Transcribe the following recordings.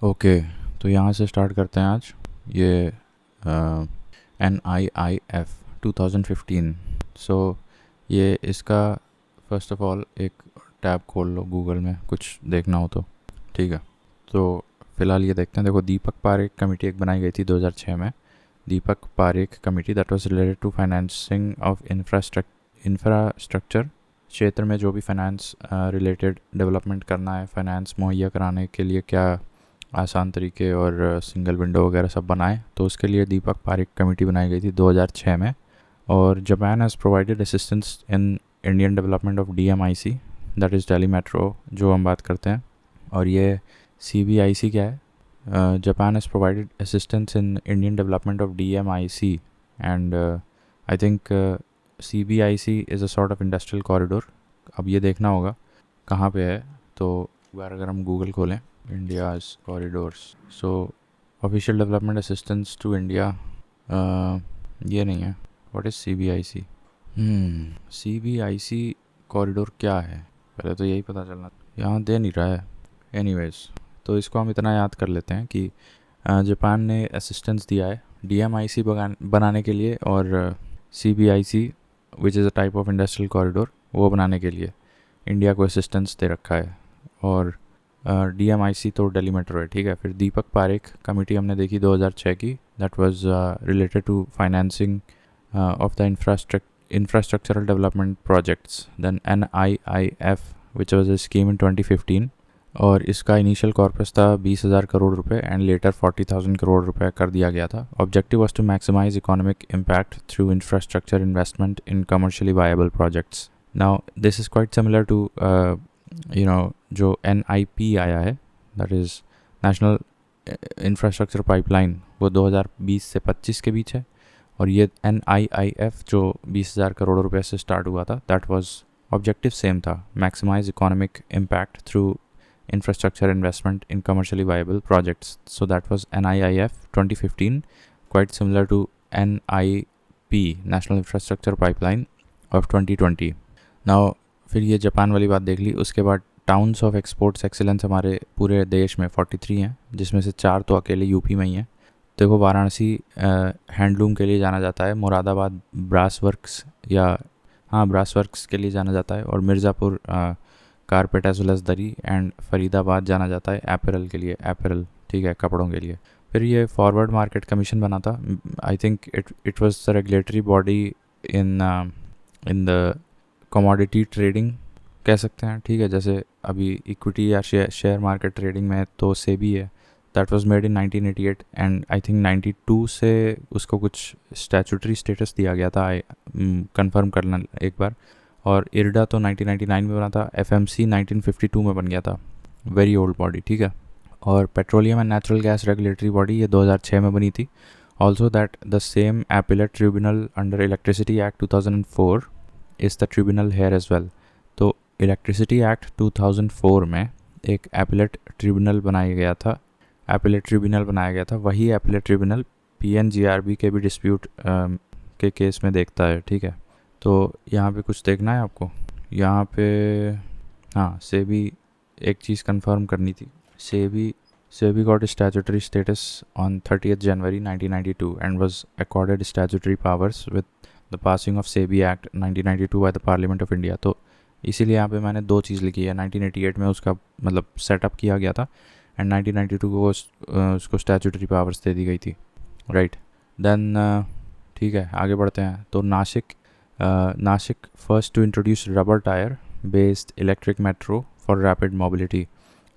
Okay, तो यहाँ से स्टार्ट करते हैं आज। ये NIIF 2015। सो ये इसका फ़र्स्ट ऑफ ऑल एक टैब खोल लो गूगल में, कुछ देखना हो तो। ठीक है, तो फ़िलहाल ये देखते हैं। देखो, दीपक पारेख कमेटी एक बनाई गई थी 2006 में। Deepak Parekh committee that was related to financing of infrastructure. क्षेत्र में जो भी फाइनेंस रिलेटेड डेवलपमेंट करना है, फाइनेंस मुहैया कराने के लिए क्या आसान तरीके और सिंगल विंडो वगैरह सब बनाए, तो उसके लिए दीपक पारेख कमेटी बनाई गई थी 2006 में। और Japan has provided assistance in Indian development of DMIC, that is Delhi metro जो हम बात करते हैं। और ये CBIC क्या है? Japan has provided assistance in Indian development of DMIC and I think CBIC is a sort of industrial corridor. अब ये देखना होगा कहाँ पे है। तो अगर हम गूगल खोलें, India's corridors, so official development assistance to India, ये नहीं है। What is CBIC? CBIC corridor क्या है, पहले तो यही पता चलना। यहाँ दे नहीं रहा है। एनीवेज, तो इसको हम इतना याद कर लेते हैं कि जापान ने असिस्टेंस दिया है DMIC बनाने के लिए, और CBIC which is a type of industrial corridor, वो बनाने के लिए इंडिया को असिस्टेंस दे रखा है। और DMIC तो दिल्ली मेट्रो है। ठीक है, फिर दीपक पारेख कमेटी हमने देखी 2006 की, that was related to financing of the infrastructural development projects. Then NIIF which was a scheme in 2015, और इसका इनिशियल कॉर्पस था 20,000 करोड़ रुपए एंड लेटर 40,000 करोड़ रुपए कर दिया गया था। Objective was to maximise economic impact through infrastructure investment in commercially viable projects. Now this is quite similar to जो NIP आया है, that is national infrastructure pipeline, वो 2020 से 25 के बीच है। और ये NIIF जो 20,000 करोड़ रुपए से स्टार्ट हुआ था, दैट वाज ऑब्जेक्टिव सेम था, maximise economic impact through infrastructure investment in commercially viable projects. So that was NIIF 2015, quite similar to NIP, National Infrastructure Pipeline of 2020. Now फिर ये जापान वाली बात देख ली। उसके बाद टाउन्स ऑफ एक्सपोर्ट्स एक्सीलेंस हमारे पूरे देश में 43 हैं, जिसमें से 4 तो अकेले यूपी में ही हैं। देखो, वाराणसी हैंडलूम के लिए जाना जाता है, Moradabad brass works brass works के लिए जाना जाता है, और Mirzapur carpet as well as durrie, and Faridabad जाना जाता है एपरल के लिए, एपरल, ठीक है, कपड़ों के लिए। फिर ये फॉरवर्ड मार्केट कमीशन बना था। I think it was the regulatory body in the commodity trading कह सकते हैं। ठीक है, जैसे अभी इक्विटी या शेयर मार्केट ट्रेडिंग में तो सेबी है, that was made in 1988, and I think 92 से उसको कुछ स्टैचूटरी स्टेटस दिया गया था। कंफर्म करना एक बार। और इरडा तो 1999 में बना था, FMC 1952 में बन गया था, वेरी ओल्ड बॉडी। ठीक है, और petroleum and natural gas regulatory body ये 2006 में बनी थी। Also that the same appellate tribunal under electricity act 2004 is the tribunal here as well. तो इलेक्ट्रिसिटी एक्ट 2004 में एक एपिलेट ट्रिब्यूनल बनाया गया था। वही एपिलेट ट्रिब्यूनल PNGRB के भी डिस्प्यूट के केस में देखता है। ठीक है, तो यहाँ पे कुछ देखना है आपको। यहाँ पे सेबी एक चीज़ कंफर्म करनी थी। SEBI got statutory status on 30th January 1992 and was accorded statutory powers with the passing of SEBI act 1992 by the parliament of India. तो इसीलिए यहाँ पे मैंने 2 चीज़ लिखी है। 1988 में उसका मतलब सेटअप किया गया था, एंड 1992 को उसको स्टैट्यूटरी पावर्स दे दी गई थी, राइट। देन ठीक है, आगे बढ़ते हैं। तो Nashik first to introduce rubber tyre based electric metro for rapid mobility.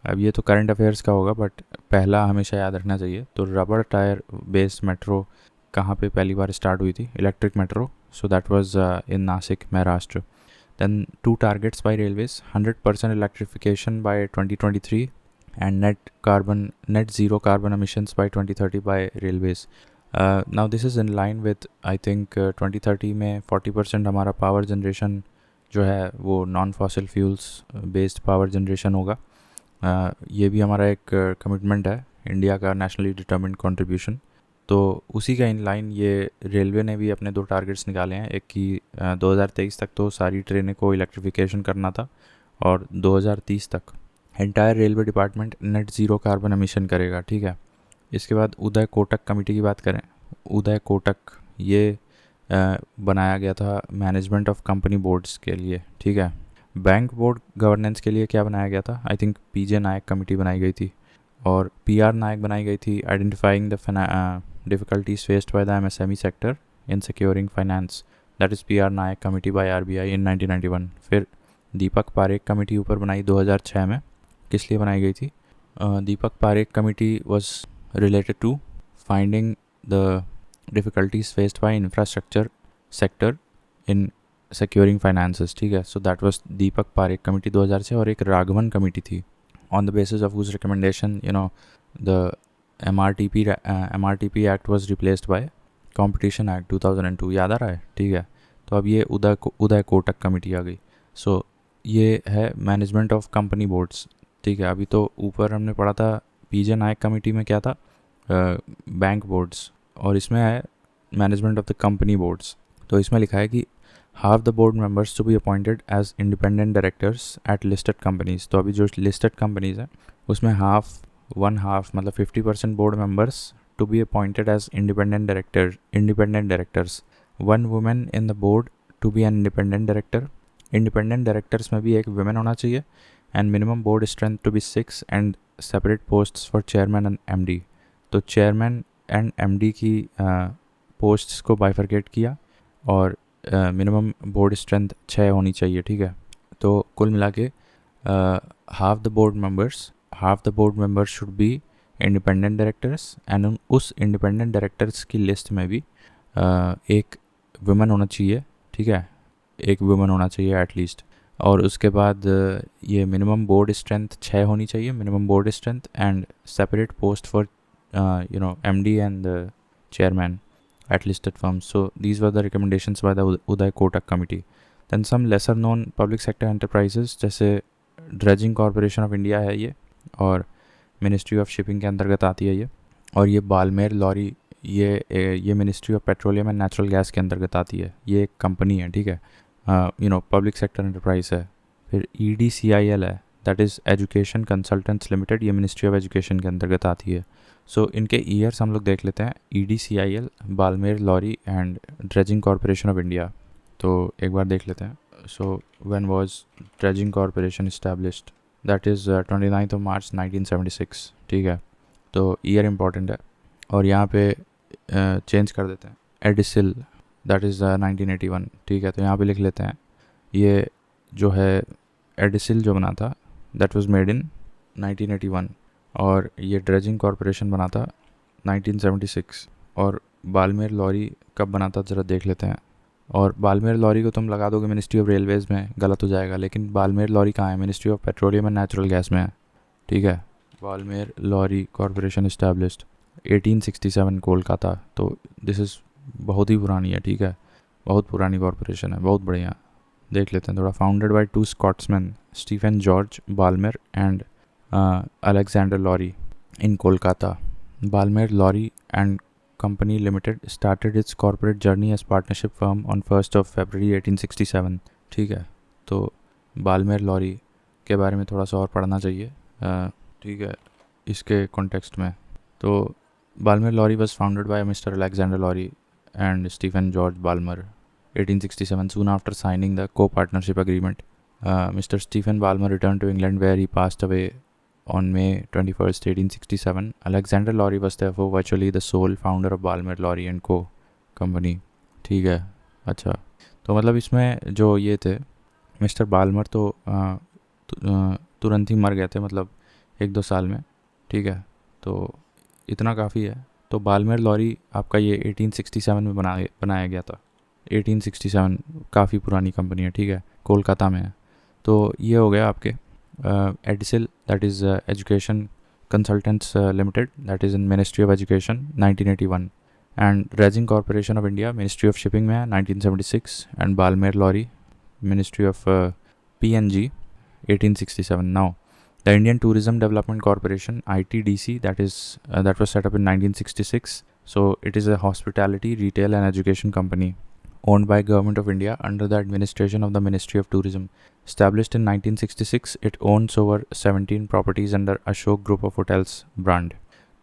अब ये तो करंट अफेयर्स का होगा, बट पहला हमेशा याद रखना चाहिए। तो रबर टायर बेस्ड मेट्रो कहाँ पे पहली बार स्टार्ट हुई थी, electric metro? So that was in Nashik, Maharashtra. Then 2 targets by railways, 100% electrification by 2023 and net zero carbon emissions by 2030 by railways. Now this is in line with I think 2030 में 40% हमारा power generation जो है वो non fossil fuels based power generation होगा। ये भी हमारा एक कमिटमेंट है, इंडिया का नेशनली डिटर्मिन्ड कंट्रीब्यूशन। तो उसी का इन लाइन ये रेलवे ने भी अपने 2 टारगेट्स निकाले हैं। एक कि 2023 तक तो सारी ट्रेनें को इलेक्ट्रिफिकेशन करना था, और 2030 तक entire railway department net zero carbon emission करेगा, ठीक है। इसके बाद उदय कोटक कमेटी की बात करें, उदय कोटक ये बनाया गया था मैनेजमेंट ऑफ कंपनी बोर्ड्स के लिए, ठीक है। बैंक बोर्ड गवर्नेंस के लिए क्या बनाया गया था, I think PJ Nayak committee बनाई गई थी, और पीआर नायक बनाई गई थी, identifying the difficulties faced by the MSME sector in securing finance, that is P R Nayak committee by RBI in 1991। फिर दीपक पारेख कमेटी ऊपर बनाई 2006 में, किस लिए बनाई गई थी? Deepak Parekh committee was related to finding the difficulties faced by infrastructure sector in securing finances, ठीक है। So that was Deepak Parekh committee 2006। और एक राघवन कमेटी थी, on the basis of whose recommendation the MRTP act was replaced by competition act 2002, याद आ रहा है, ठीक है। तो अब ये उदय कोटक कमेटी आ गई। सो ये है मैनेजमेंट ऑफ कंपनी बोर्ड्स, ठीक है। अभी तो ऊपर हमने पढ़ा था पीजे नायक कमेटी में क्या था, बैंक बोर्ड्स, और इसमें है management of the company boards. तो इसमें लिखा है कि half the board members to be appointed as independent directors at listed companies. तो अभी जो लिस्टेड कंपनीज हैं उसमें वन हाफ मतलब 50% board members to be appointed as independent directors, one women in the board to be an independent director. Independent directors में भी एक women होना चाहिए, and minimum board strength to be 6 and separate posts for chairman and MD. तो chairman and MD की posts को bifurcate किया, और मिनिमम बोर्ड स्ट्रेंथ 6 होनी चाहिए, ठीक है। तो कुल मिला के half the board members should be independent directors, and उस इंडिपेंडेंट डायरेक्टर्स की लिस्ट में भी एक वुमेन होना चाहिए, ठीक है, एक वुमेन होना चाहिए एटलीस्ट। और उसके बाद ये मिनिमम बोर्ड स्ट्रेंथ 6 होनी चाहिए, minimum board strength, and separate post for MD and the chairman at listed firms. So these were the recommendations by the Uday Kotak committee. Then some lesser known public sector enterprises जैसे dredging Corporation of India है ये, और ministry of shipping के अंतर्गत आती है ये, और ये बालमेर लॉरी ये ministry of petroleum and natural gas के अंतर्गत आती है, ये एक कंपनी है, ठीक है, पब्लिक सेक्टर एंटरप्राइज है। फिर EDCIL है, that is Education Consultants limited, ये मिनिस्ट्री ऑफ एजुकेशन के अंतर्गत आती है। सो इनके ईयर्स हम लोग देख लेते हैं, EDCIL, Balmer Lawrie and Dredging Corporation of India. तो एक बार देख लेते हैं। So when was Dredging Corporation established, that is 29 March 1976, ठीक है। तो ईयर इंपॉर्टेंट है, और यहाँ पे चेंज कर देते हैं, एडिसिल, दैट इज़ 1981, ठीक है। तो यहाँ पे लिख लेते हैं, ये जो है एडिसिल जो बना था दैट वाज मेड इन 1981, और ये ड्रेजिंग कॉरपोरेशन बना था 1976। और बालमेर लॉरी कब बना था ज़रा देख लेते हैं। और बालमेर लॉरी को तुम लगा दोगे मिनिस्ट्री ऑफ रेलवेज़ में, गलत हो जाएगा, लेकिन बालमेर लॉरी कहाँ है, ministry of petroleum and natural gas में है, ठीक है। बालमेर लॉरी कॉरपोरेशन इस्टेब्लिश्ड 1867 कोलकाता। तो दिस इज़ बहुत ही पुरानी है, ठीक है, बहुत पुरानी कॉरपोरेशन है, बहुत बढ़िया। देख लेते हैं थोड़ा। Founded by 2 Scotsman, Stephen George Balmer and Alexander Lorry in Kolkata. Balmer Lorry and Company Limited started its corporate journey as partnership firm on 1st of February 1867, ठीक है। तो बालमेर लॉरी के बारे में थोड़ा सा और पढ़ना चाहिए, ठीक है, इसके कॉन्टेक्स्ट में। तो Balmer Lawrie was founded by mister Alexander Lawrie and Stephen George Balmer 1867, soon after signing the co-partnership agreement. Mr. Stephen Ballmer returned to England where he passed away on May 21st, 1867. Alexander Lorry was therefore virtually the sole founder of Ballmer Lorry and Co. company, ठीक है। अच्छा, तो मतलब इसमें जो ये थे mister Balmer तो तुरंत ही मर गए थे, मतलब 1-2 साल में, ठीक है। तो इतना काफ़ी है। तो बालमेर लॉरी आपका ये 1867 में बनाया गया था। 1867 काफ़ी पुरानी कंपनी है, ठीक है, कोलकाता में है। तो ये हो गया आपके EdCIL, that is Education Consultants Limited, that is in Ministry of Education 1981, and Dredging Corporation of India Ministry of Shipping में है 1976, and Balmer Lawrie Ministry of PNG 1867. Now the Indian Tourism Development Corporation ITDC, that was set up in 1966. So it is a hospitality, retail and education company owned by Government of India under the administration of the Ministry of Tourism. Established in 1966, it owns over 17 properties under Ashok Group of Hotels brand.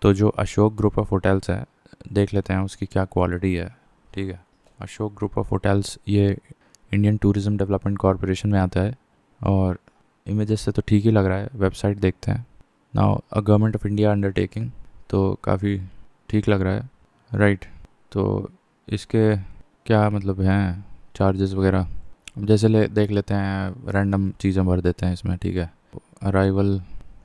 तो जो Ashok group of hotels है, देख लेते हैं उसकी क्या quality है. ठीक है, अशोक ग्रुप ऑफ होटल्स ये इंडियन टूरिज़म डेवलपमेंट कॉरपोरेशन में आता है और इमेजेस से तो ठीक ही लग रहा है. वेबसाइट देखते हैं. Now a government of India undertaking, तो काफ़ी ठीक लग रहा है. राइट, तो इसके क्या मतलब हैं चार्जेस वगैरह. अब जैसे देख लेते हैं, रैंडम चीज़ें भर देते हैं इसमें. ठीक है, अराइवल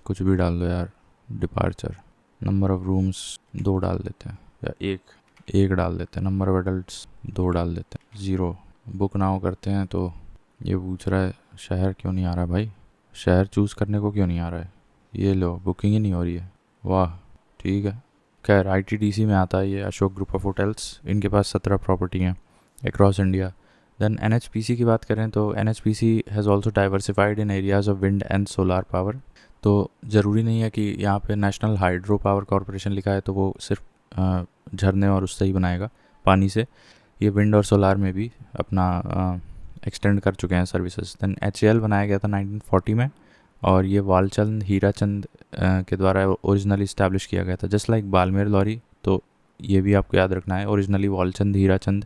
कुछ भी डाल दो यार. डिपार्चर, नंबर ऑफ़ रूम्स 2 डाल देते हैं या एक डाल देते हैं. नंबर ऑफ़ एडल्ट्स 2 डाल देते हैं. 0. बुक नाउ करते हैं तो ये पूछ रहा है शहर क्यों नहीं आ रहा भाई. शहर चूज़ करने को क्यों नहीं आ रहा है. ये लो, बुकिंग ही नहीं हो रही है. वाह, ठीक है. खैर ITDC में आता है ये अशोक ग्रुप ऑफ होटल्स. इनके पास 17 प्रॉपर्टी हैं अक्रॉस इंडिया. देन NHPC की बात करें तो NHPC has also diversified in areas of wind and solar power. तो ज़रूरी नहीं है कि यहाँ पे नेशनल हाइड्रो पावर कॉरपोरेशन लिखा है तो वो सिर्फ झरने और उससे ही बनाएगा पानी से. ये विंड और सोलार में भी अपना एक्सटेंड कर चुके हैं सर्विसेज. देन HAL बनाया गया था 1940 में और ये वालचंद हीराचंद के द्वारा ओरिजिनली इस्टेब्लिश किया गया था. जस्ट लाइक बालमेर लॉरी, तो ये भी आपको याद रखना है. Originally Walchand Hirachand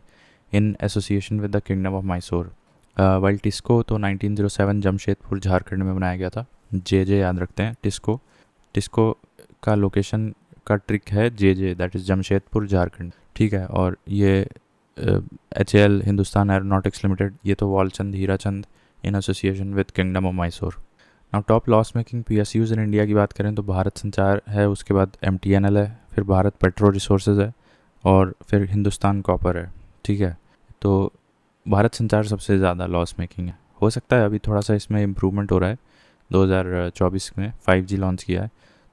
in association with the kingdom of Mysore. While TISCO तो 1907 जमशेदपुर झारखंड में बनाया गया था. JJ याद रखते हैं. टिस्को का लोकेशन का ट्रिक है JJ, that is Jamshedpur Jharkhand. ठीक है, और ये HAL हिंदुस्तान एरोनॉटिक्स लिमिटेड, ये तो Walchand Hirachand in association with kingdom of Mysore. Now top loss making PSUs in India की बात करें तो भारत संचार है, उसके बाद MTNL है, फिर भारत पेट्रो रिसोर्सेज है और फिर हिंदुस्तान कॉपर है. ठीक है, तो भारत संचार सबसे ज़्यादा लॉस मेकिंग है. हो सकता है अभी थोड़ा सा इसमें इम्प्रूवमेंट हो रहा है. 2024 में 5G लॉन्च किया है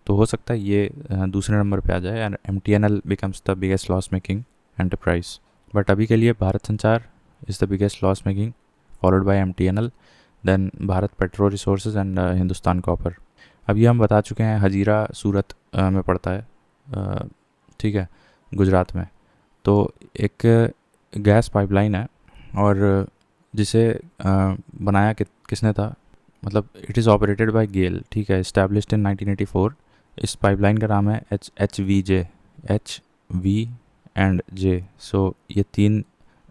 तो हो सकता है ये दूसरे नंबर पे आ जाए and MTNL becomes the biggest loss making enterprise. But अभी के लिए Bharat Sanchar is the biggest loss making, followed by MTNL, then Bharat petro resources and Hindustan copper. अभी हम बता चुके हैं हजीरा सूरत में पड़ता है. ठीक है, गुजरात में. तो एक गैस पाइपलाइन है और जिसे बनाया किसने था, मतलब इट इज़ ऑपरेटेड बाय गेल. ठीक है, इस्टेब्लिश्ड इन 1984. इस पाइपलाइन का नाम है HV एंड J. सो ये 3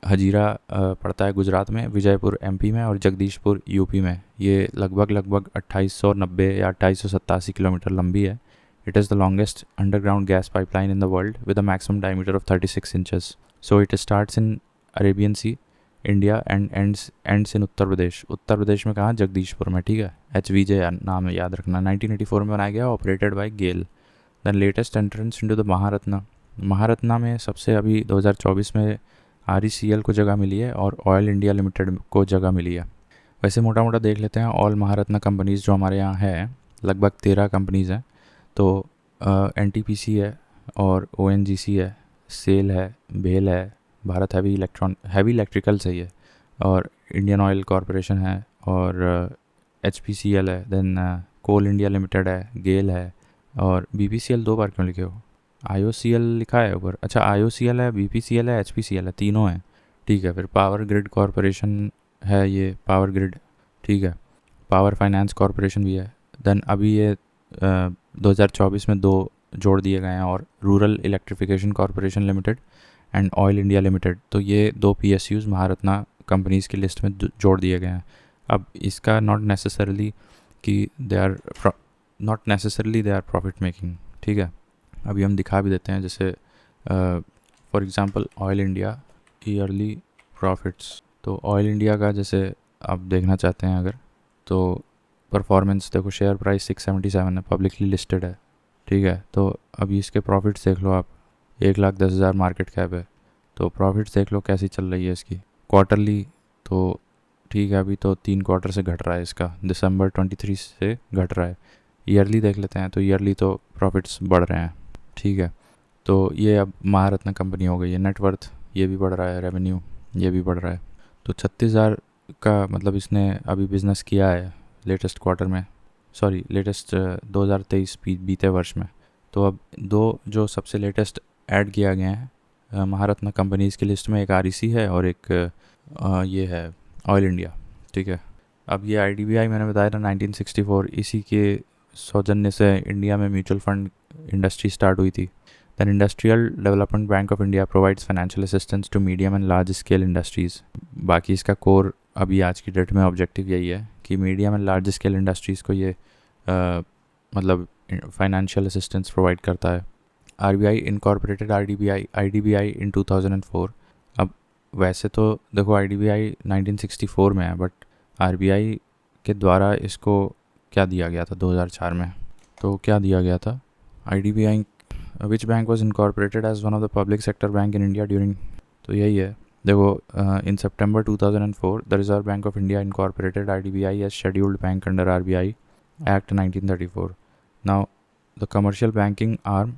हजीरा पड़ता है गुजरात में, विजयपुर MP में और जगदीशपुर UP में. ये लगभग 2890 या 2887 किलोमीटर लंबी है. It is the longest underground gas pipeline in the world with a maximum diameter of 36 inches. So it starts in Arabian Sea India and ends in Uttar Pradesh. Uttar Pradesh में कहाँ, जगदीशपुर में. ठीक है, HVJ नाम है, याद रखना. 1984 में बनाया गया, operated by GAIL. Then latest entrance into the Maharatna में सबसे अभी 2024 में RECL को जगह मिली है और ऑयल इंडिया लिमिटेड को जगह मिली है. वैसे मोटा मोटा देख लेते हैं ऑल महारत्ना कंपनीज़ जो हमारे यहाँ है, लगभग 13 कंपनीज़ हैं. तो NTPC है और ONGC है, सेल है, बेल है, भारत हैवी इलेक्ट्रिकल सही है, और इंडियन ऑयल कॉरपोरेशन है और HPCL है. देन कोल इंडिया लिमिटेड है, गेल है और BPCL 2 बार क्यों लिखे हो. IOCL लिखा है ऊपर. अच्छा, IOCL है, BPCL है, HPCL है, तीनों हैं. ठीक है, फिर पावर ग्रिड कॉरपोरेशन है, ये पावर ग्रिड. ठीक है, पावर फाइनेंस कॉरपोरेशन भी है. देन अभी ये 2024 में 2 जोड़ दिए गए हैं, और rural electrification corporation limited and oil India limited. तो ये 2 PSUs महारत्ना कंपनीज़ की लिस्ट में जोड़ दिए गए हैं. अब इसका not necessarily they are profit making. ठीक है, अभी हम दिखा भी देते हैं. जैसे for example oil India yearly profits. तो ऑयल इंडिया का जैसे आप देखना चाहते हैं अगर, तो परफॉर्मेंस देखो, शेयर प्राइस 677 है, पब्लिकली लिस्टेड है. ठीक है, तो अभी इसके प्रॉफिट्स देख लो आप. 1,10,000 मार्केट कैप है. तो प्रॉफिट्स देख लो कैसी चल रही है इसकी. क्वार्टरली तो ठीक है, अभी तो 3 क्वार्टर से घट रहा है इसका, दिसंबर 23 से घट रहा है. ईयरली देख लेते हैं, तो ईयरली तो प्रॉफिट्स बढ़ रहे हैं. ठीक है, तो ये अब महारत्ना कंपनी हो गई है. नेटवर्थ ये भी बढ़ रहा है, रेवेन्यू ये भी बढ़ रहा है. तो 36,000 का मतलब इसने अभी बिज़नेस किया है लेटेस्ट क्वार्टर में, सॉरी लेटेस्ट 2023 बीते वर्ष में. तो अब 2 जो सबसे लेटेस्ट ऐड किया गया है महारत्न कंपनीज़ की लिस्ट में एक REC है और एक ये है ऑयल इंडिया, ठीक है। अब ये IDBI मैंने बताया था 1964, इसी के सौजन्य से इंडिया में म्यूचुअल फंड इंडस्ट्री स्टार्ट हुई थी। Then industrial development bank of India provides financial assistance to medium and large scale industries. बाकी इसका कोर अभी आज की डेट में ऑब्जेक्टिव यही है कि medium and large scale industries को ये मतलब फाइनेंशियल असिस्टेंस प्रोवाइड करता है। RBI इनकॉर्पोरेटेड IDBI इन 2004। अब वैसे तो देखो IDBI 1964 में है, बट RBI के द्वारा इसको क्या दिया गया था 2004 में। तो क्या दिया गया था, IDBI which bank was incorporated as one of the public sector bank in India during, तो यही है। देखो in September 2004 the reserve bank of India incorporated IDBI as scheduled bank under RBI Act 1934. Now the commercial banking arm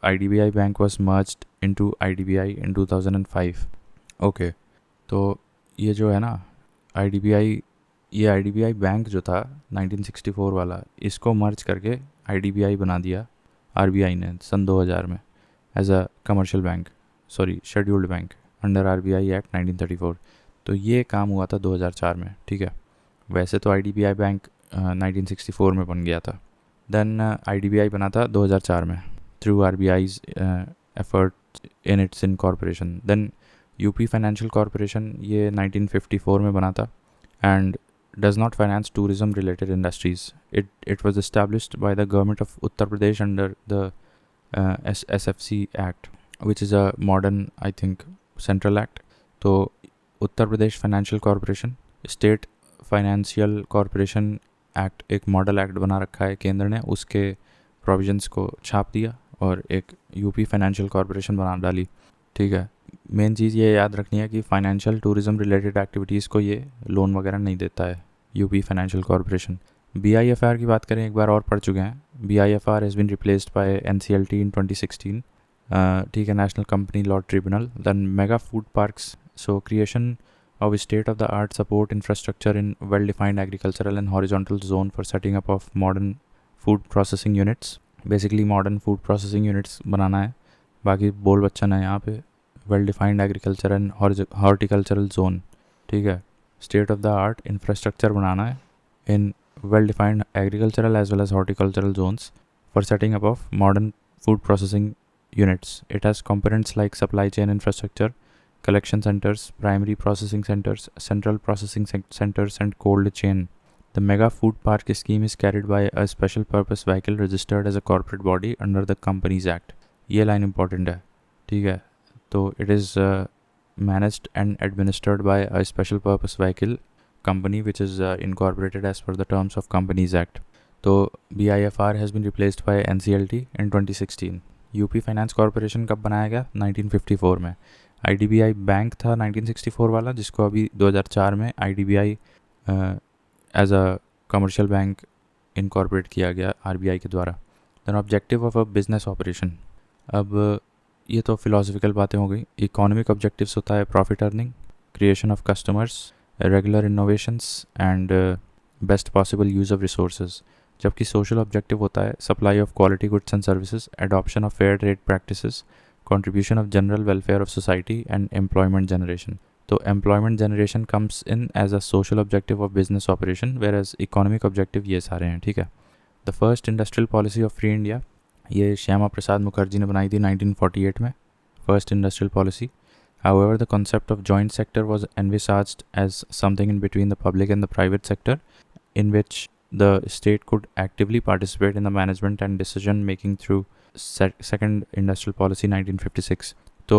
IDBI Bank was merged into IDBI in 2005. Okay, तो ये जो है ना ये IDBI बैंक जो था 1964 वाला, इसको मर्ज करके IDBI बना दिया RBI ने सन 2000 में as a commercial bank, scheduled bank under RBI Act 1934। तो ये काम हुआ था 2004 में, ठीक है। वैसे तो IDBI बैंक 1964 में बन गया था। देन IDBI बना था 2004 में through RBI's effort in its incorporation. Then UP financial corporation ये 1954 में बना था and does not finance tourism related industries. It was established by the government of Uttar Pradesh under the SFC Act, which is a modern, I think, central act. तो Uttar Pradesh financial corporation state financial corporation act एक model act बना रखा है केंद्र ने, उसके provisions को छाप दिया और एक UP फाइनेंशियल कॉरपोरेशन बना डाली, ठीक है। मेन चीज़ ये याद रखनी है कि फाइनेंशियल टूरिज़म रिलेटेड एक्टिविटीज़ को ये लोन वगैरह नहीं देता है UP फाइनेंशियल कॉरपोरेशन। BIFR की बात करें, एक बार और पढ़ चुके हैं। BIFR has been replaced by NCLT in 2016, ठीक है, national company law tribunal. Then mega food parks, so creation of state-of-the-art support infrastructure in well-defined agricultural and horizontal zone for setting up of modern food processing units. Basically modern food processing units बनाना है, बाकी बोल बच्चन है यहाँ पे। well-defined agriculture and horticultural zone, ठीक है, state-of-the-art infrastructure बनाना है in well-defined agricultural as well as horticultural zones for setting up of modern food processing units. It has components like supply chain infrastructure, collection centers, primary processing centers, central processing centers and cold chain. The mega food park scheme is carried by a special purpose vehicle registered as a corporate body under the Companies Act. ये line important है, ठीक है। तो it is managed and administered by a special purpose vehicle company which is incorporated as per the terms of Companies Act. तो BIFR has been replaced by NCLT in 2016. UP finance corporation कब बनाया गया, 1954 में। IDBI bank था 1964 वाला, जिसको अभी 2004 में IDBI as a commercial bank incorporate किया गया RBI के द्वारा। Then objective of a business operation, अब ये तो फिलोसफिकल बातें हो गई। इकोनॉमिक ऑब्जेक्टिव्स होता है profit earning, creation of customers, regular innovations and best possible use of resources. जबकि सोशल ऑब्जेक्टिव होता है supply of quality goods and services, adoption of fair trade practices, contribution of general welfare of society and employment generation. So employment generation comes in as a social objective of business operation, whereas economic objective ये सारे हैं, ठीक है। The first industrial policy of free India, ये श्यामा प्रसाद मुखर्जी ने बनाई थी 1948 में, first industrial policy. However, the concept of joint sector was envisaged as something in between the public and the private sector, in which the state could actively participate in the management and decision making through second industrial policy 1956। तो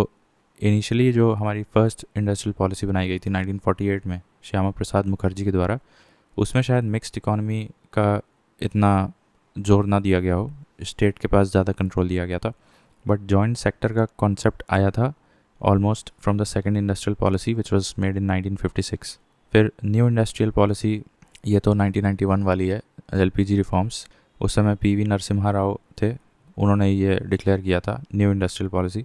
initially जो हमारी first industrial policy बनाई गई थी 1948 में श्यामा प्रसाद मुखर्जी के द्वारा, उसमें शायद मिक्स्ड इकोनॉमी का इतना जोर ना दिया गया हो, स्टेट के पास ज़्यादा कंट्रोल दिया गया था, बट जॉइंट सेक्टर का कॉन्सेप्ट आया था almost from the second industrial policy which was made in 1956। फिर न्यू इंडस्ट्रियल पॉलिसी, ये तो 1991 वाली है, LPG रिफॉर्म्स। उस समय PV नरसिम्हा राव थे, उन्होंने ये डिक्लेयर किया था न्यू इंडस्ट्रियल पॉलिसी।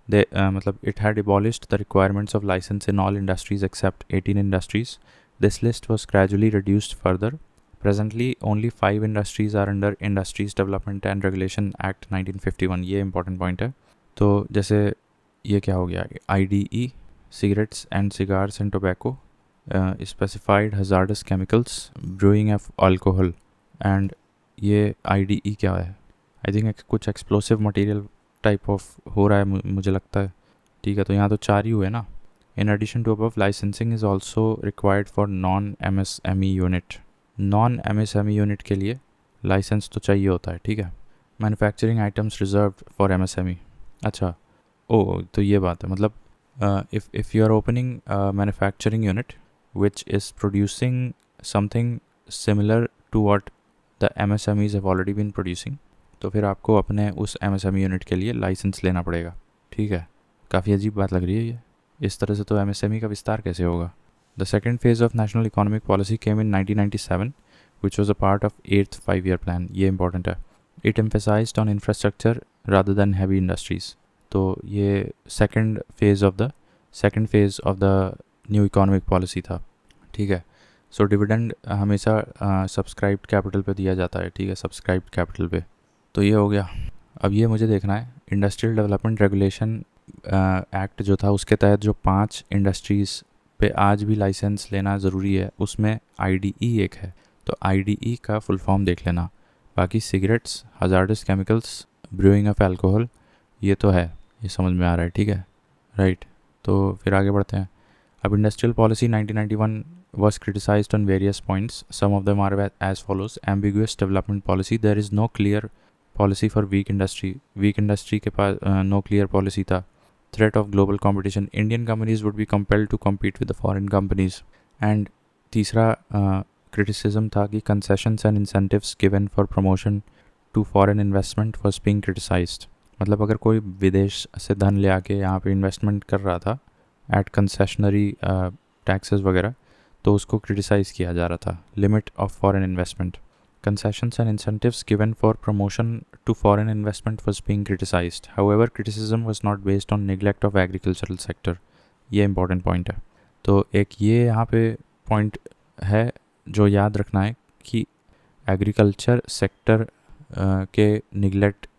मतलब it had abolished the requirements of licence in all industries except 18 industries. This list was gradually reduced further. Presently only 5 industries are under industries development and regulation act 1951। ये important point है। तो जैसे ये क्या हो गया, IDE cigarettes and cigars and tobacco, specified hazardous chemicals, brewing of alcohol, and ये IDE क्या है, आई थिंक कुछ एक्सप्लोसिव मटेरियल टाइप ऑफ हो रहा है मुझे लगता है। ठीक है, तो यहाँ तो 4 ही हुए ना। In addition to above licensing is also required for non MSME unit. Non MSME unit के लिए लाइसेंस तो चाहिए होता है। ठीक है, manufacturing items reserve for MSME। अच्छा, ओ तो ये बात है, मतलब if you are opening a manufacturing unit which is producing something similar to what the MSMEs have already been producing, तो फिर आपको अपने उस MSME यूनिट के लिए लाइसेंस लेना पड़ेगा। ठीक है, काफ़ी अजीब बात लग रही है ये। इस तरह से तो MSME का विस्तार कैसे होगा। The second phase of national economic policy came in 1997 which was a part of 8th 5-year plan. ये इंपॉर्टेंट है। It emphasised on infrastructure rather than heavy industries. तो ये second phase of the new economic policy था। ठीक है, so dividend हमेशा subscribed capital पे दिया जाता है। ठीक है, सब्सक्राइब्ड कैपिटल पे। तो ये हो गया। अब ये मुझे देखना है, इंडस्ट्रियल डेवलपमेंट रेगुलेशन एक्ट जो था, उसके तहत जो 5 इंडस्ट्रीज़ पे आज भी लाइसेंस लेना ज़रूरी है, उसमें IDE एक है। तो IDE का फुल फॉर्म देख लेना। बाकी cigarettes, hazardous chemicals, brewing of alcohol, ये तो है, ये समझ में आ रहा है। ठीक है, राइट। तो फिर आगे बढ़ते हैं। अब industrial policy 1991 was criticized on various points. Some of them are as follows: ambiguous development policy. There is no clear policy for weak industry. Weak industry के पास no clear policy था. Threat of global competition. Indian companies would be compelled to compete with the foreign companies. And तीसरा criticism था कि concessions and incentives given for promotion to foreign investment was being criticized. मतलब अगर कोई विदेश से धन ले आके यहाँ पे इन्वेस्टमेंट कर रहा था एट कंसेशनरी टैक्सेस वगैरह, तो उसको क्रिटिसाइज़ किया जा रहा था। Limit of foreign investment, concessions and incentives given for promotion to foreign investment was being criticized. However, criticism was not based on neglect of agricultural sector. ये important point है। तो एक ये यहाँ पे point है जो याद रखना है कि एग्रीकल्चर सेक्टर के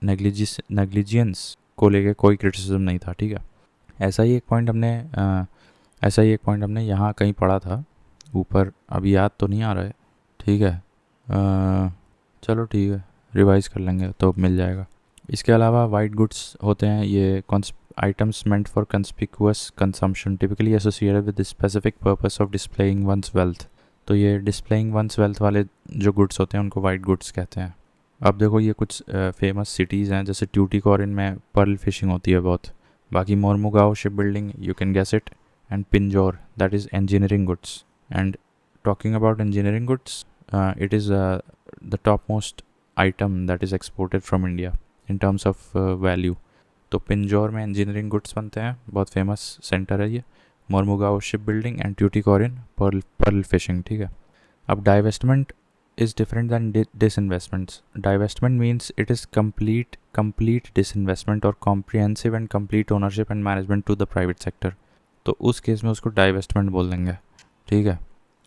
नेग्लिजियंस को लेके कोई क्रिटिसिज्म नहीं था। ठीक है, ऐसा ही एक पॉइंट हमने यहाँ कहीं पढ़ा था ऊपर, अभी याद तो नहीं आ रहा है। ठीक है, चलो ठीक है, रिवाइज कर लेंगे तो मिल जाएगा। इसके अलावा वाइट गुड्स होते हैं ये items meant for conspicuous consumption, typically associated with specific purpose of displaying one's wealth. तो ये डिस्प्लेइंग वंस वेल्थ वाले जो गुड्स होते हैं उनको वाइट गुड्स कहते हैं। अब देखो ये कुछ फेमस सिटीज़ हैं, जैसे ट्यूटिकोरिन में पर्ल फिशिंग होती है बहुत। बाकी Mormugao ship building, you can guess it, and Pinjore, that is engineering goods. And talking about engineering goods, it is the topmost item that is exported from India in terms of value. तो पिंजौर में engineering goods बनते हैं, बहुत famous centre है ये। Mormugao ship building and Tuticorin pearl fishing. ठीक है, अब divestment is different than disinvestments. Divestment means it is complete disinvestment और comprehensive and complete ownership and management to the private sector. तो उस केस में उसको डाइवेस्टमेंट बोल देंगे। ठीक है,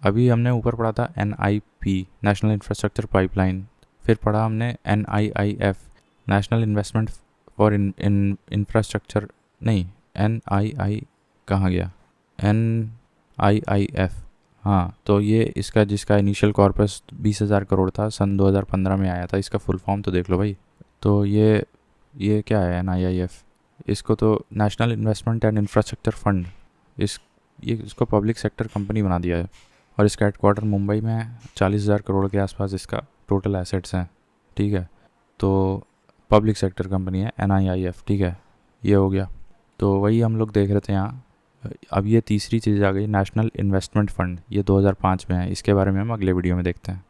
अभी हमने ऊपर पढ़ा था NIP, नेशनल इंफ्रास्ट्रक्चर पाइपलाइन। फिर पढ़ा हमने NIIF, national investment for infrastructure, नहीं NII कहाँ गया, NIIF। हाँ, तो ये इसका जिसका इनिशियल कॉर्पस 20,000 करोड़ था, सन 2015 में आया था। इसका फुल फॉर्म तो देख लो भाई। तो ये क्या है NIIF? इसको तो national investment and infrastructure fund, इसको पब्लिक सेक्टर कंपनी बना दिया है और इसका हेडक्वार्टर मुंबई में है। 40,000 करोड़ के आसपास इसका टोटल एसेट्स हैं। ठीक है, तो पब्लिक सेक्टर कंपनी है NIIF। ठीक है, ये हो गया। तो वही हम लोग देख रहे थे यहाँ। अब ये तीसरी चीज़ आ गई, नेशनल इन्वेस्टमेंट फ़ंड। ये 2005 में है, इसके बारे में हम अगले वीडियो में देखते हैं।